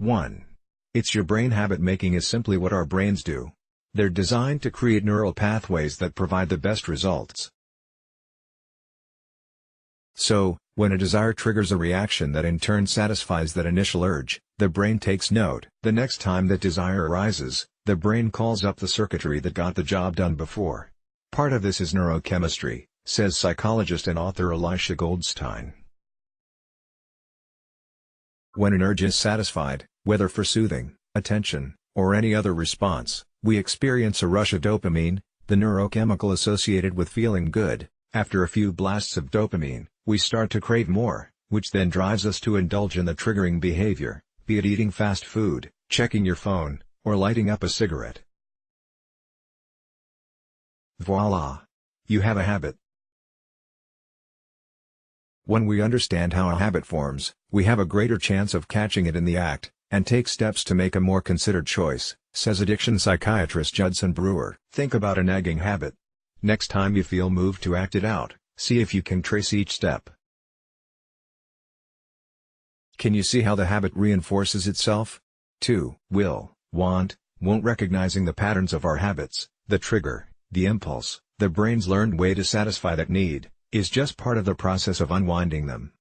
1. It's your brain. Habit making is simply what our brains do. They're designed to create neural pathways that provide the best results. So, when a desire triggers a reaction that in turn satisfies that initial urge, the brain takes note. The next time that desire arises, the brain calls up the circuitry that got the job done before. Part of this is neurochemistry, says psychologist and author Elisha Goldstein. When an urge is satisfied, whether for soothing, attention, or any other response, we experience a rush of dopamine, the neurochemical associated with feeling good. After a few blasts of dopamine, we start to crave more, which then drives us to indulge in the triggering behavior, be it eating fast food, checking your phone, or lighting up a cigarette. Voila! You have a habit. When we understand how a habit forms, we have a greater chance of catching it in the act, and take steps to make a more considered choice, says addiction psychiatrist Judson Brewer. Think about a nagging habit. Next time you feel moved to act it out, see if you can trace each step. Can you see how the habit reinforces itself? 2. Will, want, won't. Recognizing the patterns of our habits, the trigger, the impulse, the brain's learned way to satisfy that need, is just part of the process of unwinding them.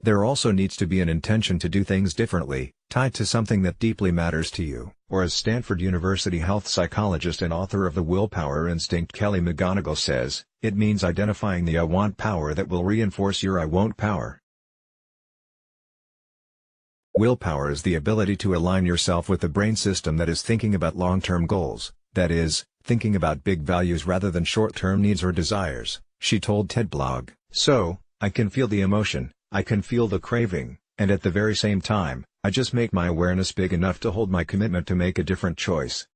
There also needs to be an intention to do things differently, tied to something that deeply matters to you. Or as Stanford University health psychologist and author of The Willpower Instinct Kelly McGonigal says, it means identifying the I want power that will reinforce your I won't power. Willpower is the ability to align yourself with the brain system that is thinking about long-term goals, that is, thinking about big values rather than short-term needs or desires, she told TED Blog. So, I can feel the emotion, I can feel the craving, and at the very same time, I just make my awareness big enough to hold my commitment to make a different choice.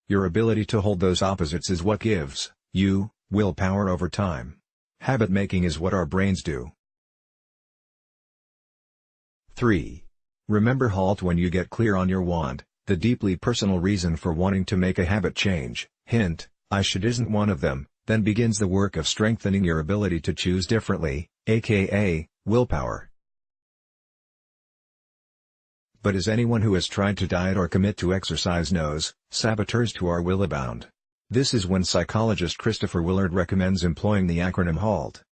Your ability to hold those opposites is what gives you willpower over time. Habit making is what our brains do. 3. Remember, halt when you get clear on your want, the deeply personal reason for wanting to make a habit change. Hint, I should isn't one of them. Then begins the work of strengthening your ability to choose differently, aka, willpower. But as anyone who has tried to diet or commit to exercise knows, saboteurs to our will abound. This is when psychologist Christopher Willard recommends employing the acronym HALT.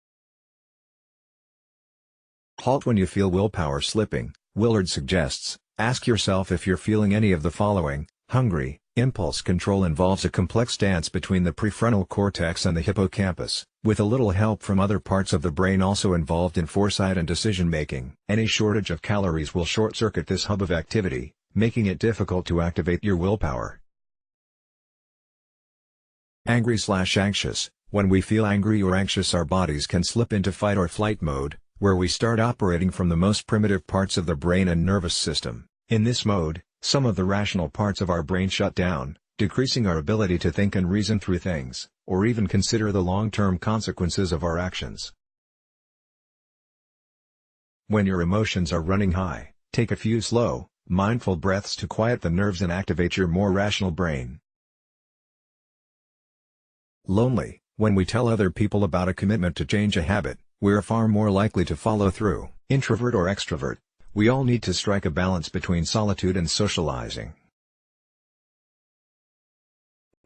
Halt when you feel willpower slipping, Willard suggests. Ask yourself if you're feeling any of the following. Hungry. Impulse control involves a complex dance between the prefrontal cortex and the hippocampus, with a little help from other parts of the brain also involved in foresight and decision-making. Any shortage of calories will short-circuit this hub of activity, making it difficult to activate your willpower. Angry/anxious. When we feel angry or anxious, our bodies can slip into fight or flight mode, where we start operating from the most primitive parts of the brain and nervous system. In this mode, some of the rational parts of our brain shut down, decreasing our ability to think and reason through things, or even consider the long-term consequences of our actions. When your emotions are running high, take a few slow, mindful breaths to quiet the nerves and activate your more rational brain. Lonely. When we tell other people about a commitment to change a habit, we're far more likely to follow through. Introvert or extrovert, we all need to strike a balance between solitude and socializing.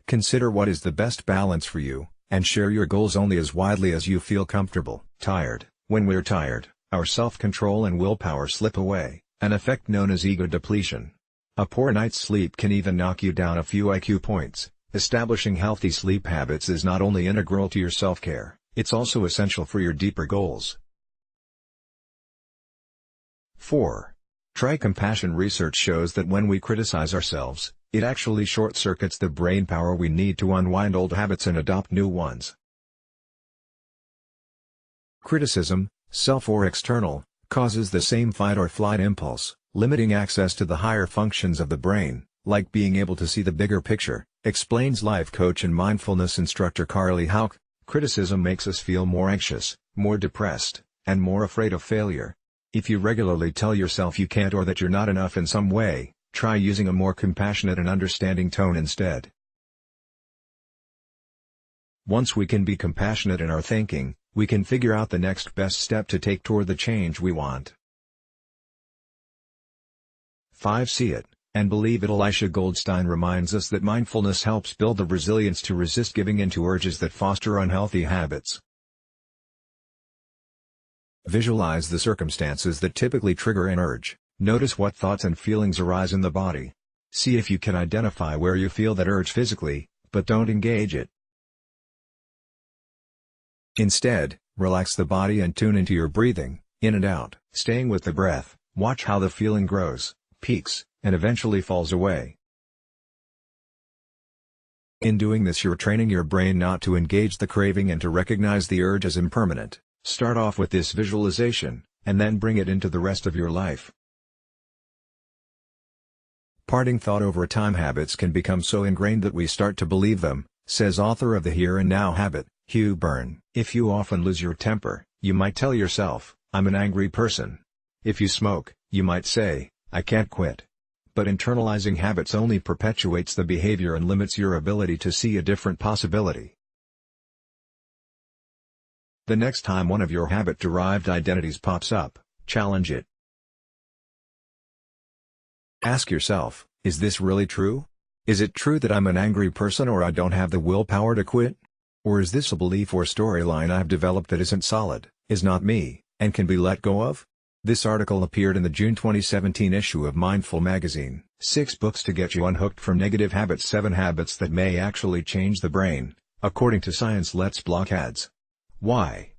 Consider what is the best balance for you, and share your goals only as widely as you feel comfortable. Tired. When we're tired, our self-control and willpower slip away, an effect known as ego depletion. A poor night's sleep can even knock you down a few IQ points. Establishing healthy sleep habits is not only integral to your self-care, it's also essential for your deeper goals. 4. Try compassion. Research shows that when we criticize ourselves, it actually short-circuits the brain power we need to unwind old habits and adopt new ones. Criticism, self or external, causes the same fight-or-flight impulse, limiting access to the higher functions of the brain, like being able to see the bigger picture, explains life coach and mindfulness instructor Carly Hauck. Criticism makes us feel more anxious, more depressed, and more afraid of failure. If you regularly tell yourself you can't or that you're not enough in some way, try using a more compassionate and understanding tone instead. Once we can be compassionate in our thinking, we can figure out the next best step to take toward the change we want. 5. See it, and believe it. Elisha Goldstein reminds us that mindfulness helps build the resilience to resist giving in to urges that foster unhealthy habits. Visualize the circumstances that typically trigger an urge. Notice what thoughts and feelings arise in the body. See if you can identify where you feel that urge physically, but don't engage it. Instead, relax the body and tune into your breathing, in and out. Staying with the breath, watch how the feeling grows, peaks, and eventually falls away. In doing this, you're training your brain not to engage the craving and to recognize the urge as impermanent. Start off with this visualization, and then bring it into the rest of your life. Parting thought: over time, habits can become so ingrained that we start to believe them, says author of The Here and Now Habit, Hugh Byrne. If you often lose your temper, you might tell yourself, "I'm an angry person." If you smoke, you might say, "I can't quit." But internalizing habits only perpetuates the behavior and limits your ability to see a different possibility. The next time one of your habit-derived identities pops up, challenge it. Ask yourself, is this really true? Is it true that I'm an angry person or I don't have the willpower to quit? Or is this a belief or storyline I've developed that isn't solid, is not me, and can be let go of? This article appeared in the June 2017 issue of Mindful magazine. 6 books to get you unhooked from negative habits. 7 habits that may actually change the brain, according to science. Let's block ads. Why?